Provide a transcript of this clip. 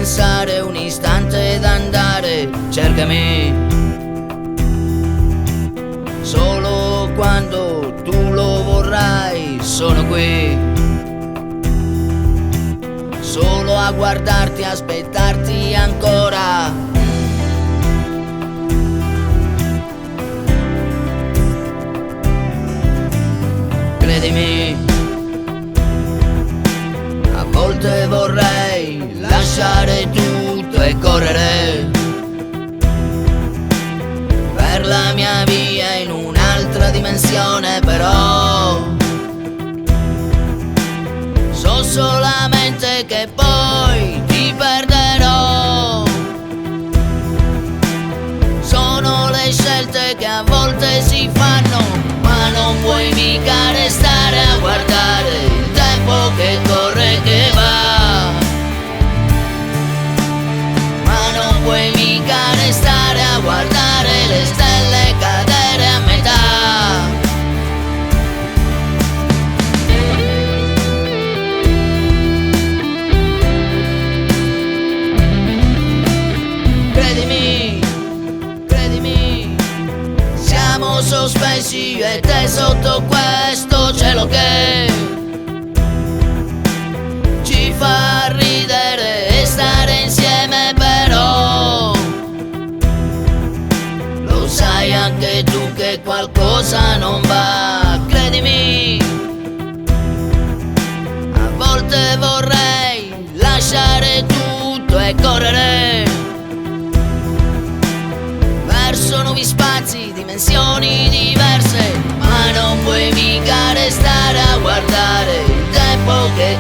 pensare un istante ed andare. Cercami solo quando tu lo vorrai. Sono qui solo a guardarti, aspettarti ancora. Credimi, a volte vorrei lasciare tutto e correre per la mia via in un'altra dimensione, però so solamente che poi ti perderò. Sono le scelte che a volte si fanno, ma non puoi mica restare a guardare il tempo che corre e che va. Ma non puoi mica restare a guardare le stelle cadere a metà. Credimi, siamo sospesi io e te sotto questo cielo che ci fa ridere e stare insieme, però lo sai anche tu che qualcosa non va. Credimi, a volte vorrei lasciare tutto e correre verso nuovi spazi, dimensioni diverse, ma non puoi mica restare a guardare il tempo che